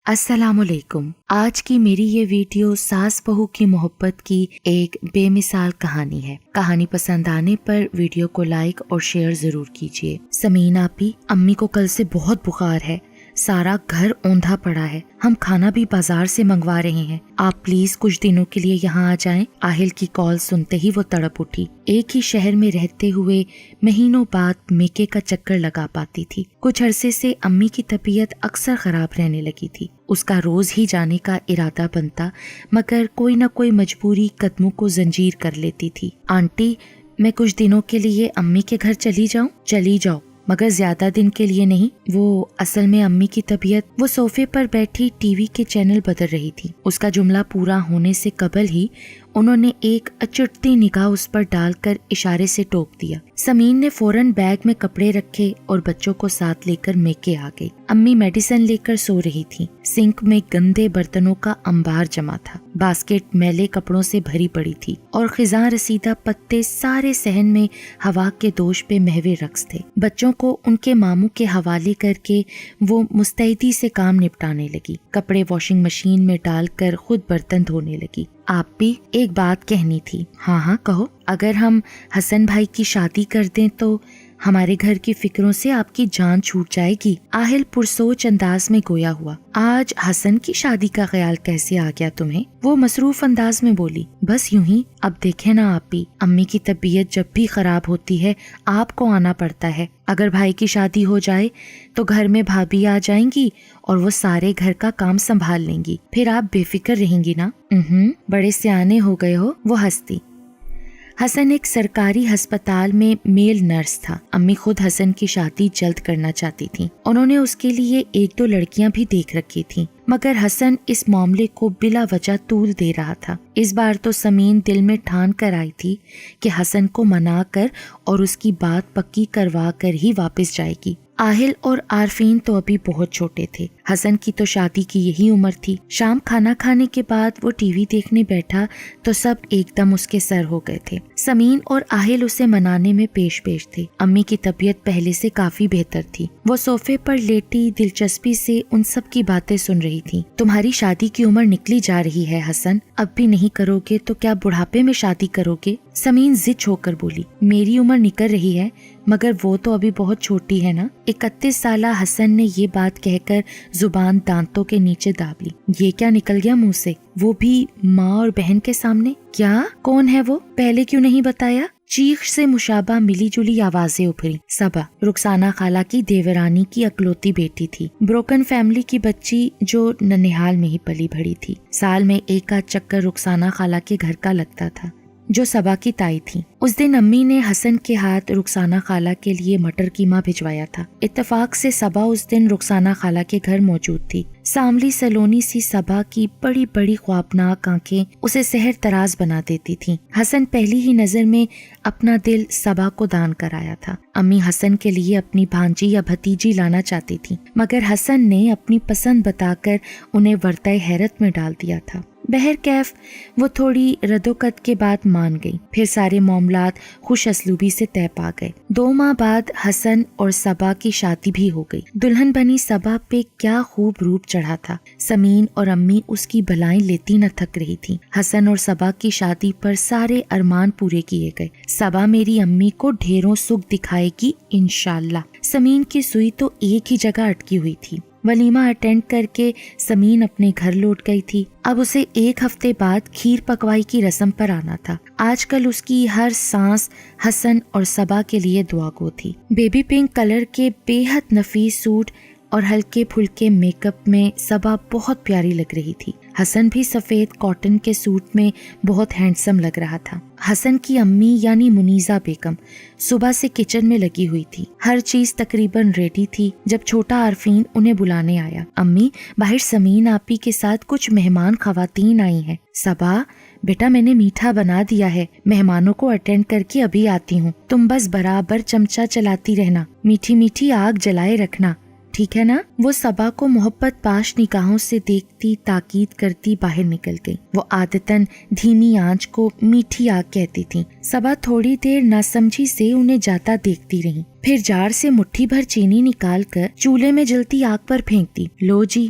السلام علیکم۔ آج کی میری یہ ویڈیو ساس بہو کی محبت کی ایک بے مثال کہانی ہے۔ کہانی پسند آنے پر ویڈیو کو لائک اور شیئر ضرور کیجیے۔ سمین آپی، امی کو کل سے بہت بخار ہے، سارا گھر اوندھا پڑا ہے، ہم کھانا بھی بازار سے منگوا رہے ہیں، آپ پلیز کچھ دنوں کے لیے یہاں آ جائیں۔ آہل کی کال سنتے ہی وہ تڑپ اٹھی۔ ایک ہی شہر میں رہتے ہوئے مہینوں بعد میکے کا چکر لگا پاتی تھی۔ کچھ عرصے سے امی کی طبیعت اکثر خراب رہنے لگی تھی۔ اس کا روز ہی جانے کا ارادہ بنتا، مگر کوئی نہ کوئی مجبوری قدموں کو زنجیر کر لیتی تھی۔ آنٹی، میں کچھ دنوں کے لیے امی کے گھر چلی جاؤں؟ چلی جاؤ، مگر زیادہ دن کے لیے نہیں۔ وہ اصل میں امی کی طبیعت۔ وہ صوفے پر بیٹھی ٹی وی کے چینل بدل رہی تھی۔ اس کا جملہ پورا ہونے سے قبل ہی انہوں نے ایک اچٹتی نگاہ اس پر ڈال کر اشارے سے ٹوک دیا۔ سمین نے فوراً بیگ میں کپڑے رکھے اور بچوں کو ساتھ لے کر میکے آ گئی۔ امی میڈیسن لے کر سو رہی تھی۔ سنک میں گندے برتنوں کا انبار جمع تھا، باسکٹ میلے کپڑوں سے بھری پڑی تھی اور خزاں رسیدہ پتے سارے صحن میں ہوا کے دوش پہ محو رقص تھے۔ بچوں کو ان کے ماموں کے حوالے کر کے وہ مستعدی سے کام نپٹانے لگی۔ کپڑے واشنگ مشین میں ڈال کر خود برتن دھونے لگی۔ آپ بھی ایک بات کہنی تھی۔ ہاں کہو۔ اگر ہم حسن بھائی کی شادی کر دیں تو ہمارے گھر کی فکروں سے آپ کی جان چھوٹ جائے گی۔ آہل پرسوچ انداز میں گویا ہوا۔ آج حسن کی شادی کا خیال کیسے آ گیا تمہیں؟ وہ مصروف انداز میں بولی۔ بس یوں ہی۔ اب دیکھیں نا آپی، امی کی طبیعت جب بھی خراب ہوتی ہے آپ کو آنا پڑتا ہے۔ اگر بھائی کی شادی ہو جائے تو گھر میں بھابھی آ جائیں گی اور وہ سارے گھر کا کام سنبھال لیں گی، پھر آپ بے فکر رہیں گی نا۔ بڑے سیانے ہو گئے ہو، وہ ہنستی۔ حسن ایک سرکاری ہسپتال میں میل نرس تھا۔ امی خود حسن کی شادی جلد کرنا چاہتی تھیں۔ انہوں نے اس کے لیے 1-2 لڑکیاں بھی دیکھ رکھی تھیں، مگر حسن اس معاملے کو بلا وجہ طول دے رہا تھا۔ اس بار تو سمین دل میں ٹھان کر آئی تھی کہ حسن کو منا کر اور اس کی بات پکی کروا کر ہی واپس جائے گی۔ آہل اور عارفین تو ابھی بہت چھوٹے تھے۔ حسن کی تو شادی کی یہی عمر تھی۔ شام کھانا کھانے کے بعد وہ ٹی وی دیکھنے بیٹھا تو سب ایک دم اس کے سر ہو گئے تھے۔ سمین اور آہل اسے منانے میں پیش تھے۔ امی کی طبیعت پہلے سے کافی بہتر تھی۔ وہ صوفے پر لیٹی دلچسپی سے ان سب کی باتیں سن رہی تھی۔ تمہاری شادی کی عمر نکلی جا رہی ہے حسن، اب بھی نہیں کرو گے تو کیا بڑھاپے میں شادی کرو گے؟ سمین ضد ہو کر بولی۔ میری عمر نکل رہی ہے مگر وہ تو ابھی بہت چھوٹی ہے نا۔ 31 سالہ حسن نے یہ بات کہہ کر زبان دانتوں کے نیچے داب لی۔ یہ کیا نکل گیا منہ سے؟ وہ بھی ماں اور بہن کے سامنے؟ کیا؟ کون ہے وہ؟ پہلے کیوں نہیں بتایا؟ چیخ سے مشابہ ملی جلی آوازیں ابھری۔ صبا، رخسانہ خالہ کی دیورانی کی اکلوتی بیٹی تھی، بروکن فیملی کی بچی جو ننہال میں ہی پلی بڑھی تھی۔ سال میں ایک آدھ چکر رخسانہ خالہ کے گھر کا لگتا تھا، جو صبا کی تائی تھی۔ اس دن امی نے حسن کے ہاتھ رخسانہ خالہ کے لیے مٹر قیمہ بھجوایا تھا۔ اتفاق سے صبا اس دن رخسانہ خالہ کے گھر موجود تھی۔ ساملی سلونی سی صبا کی بڑی بڑی خوابناک آنکھیں اسے سحر تراز بنا دیتی تھیں۔ حسن پہلی ہی نظر میں اپنا دل صبا کو دان کرایا تھا۔ امی حسن کے لیے اپنی بھانجی یا بھتیجی لانا چاہتی تھی، مگر حسن نے اپنی پسند بتا کر انہیں ورطۂ حیرت میں ڈال دیا تھا۔ بہرکیف وہ تھوڑی ردوقت کے بعد مان گئی۔ پھر سارے معاملات خوش اسلوبی سے طے پا گئے۔ 2 ماہ بعد حسن اور صبا کی شادی بھی ہو گئی۔ دلہن بنی صبا پہ کیا خوب روپ چڑھا تھا۔ سمین اور امی اس کی بلائیں لیتی نہ تھک رہی تھی۔ حسن اور صبا کی شادی پر سارے ارمان پورے کیے گئے۔ صبا میری امی کو ڈھیروں سکھ دکھائے گی انشاءاللہ۔ سمین کی سوئی تو ایک ہی جگہ اٹکی ہوئی تھی۔ ولیمہ اٹینڈ کر کے سمین اپنے گھر لوٹ گئی تھی۔ اب اسے 1 ہفتے بعد کھیر پکوائی کی رسم پر آنا تھا۔ آج کل اس کی ہر سانس حسن اور صبا کے لیے دعا گو تھی۔ بیبی پنک کلر کے بے حد نفیس سوٹ اور ہلکے پھلکے میک اپ میں صبا بہت پیاری لگ رہی تھی۔ حسن بھی سفید کاٹن کے سوٹ میں بہت ہینڈسم لگ رہا تھا۔ حسن کی امی یعنی منیزہ بیگم صبح سے کچن میں لگی ہوئی تھی۔ ہر چیز تقریباً ریڈی تھی جب چھوٹا عارفین انہیں بلانے آیا۔ امی، باہر سمین آپی کے ساتھ کچھ مہمان خواتین آئی ہیں۔ صبا، بیٹا میں نے میٹھا بنا دیا ہے، مہمانوں کو اٹینڈ کر کے ابھی آتی ہوں، تم بس برابر چمچہ چلاتی رہنا، میٹھی میٹھی آگ جلائے رکھنا، ٹھیک ہے نا؟ وہ صبا کو محبت پاش نگاہوں سے دیکھتی تاکید کرتی باہر نکل گئی۔ وہ عادتاً دھیمی آنچ کو میٹھی آگ کہتی تھی۔ صبا تھوڑی دیر ناسمجھی سے انہیں جاتا دیکھتی رہی، پھر جار سے مٹھی بھر چینی نکال کر چولہے میں جلتی آگ پر پھینکتی۔ لو جی،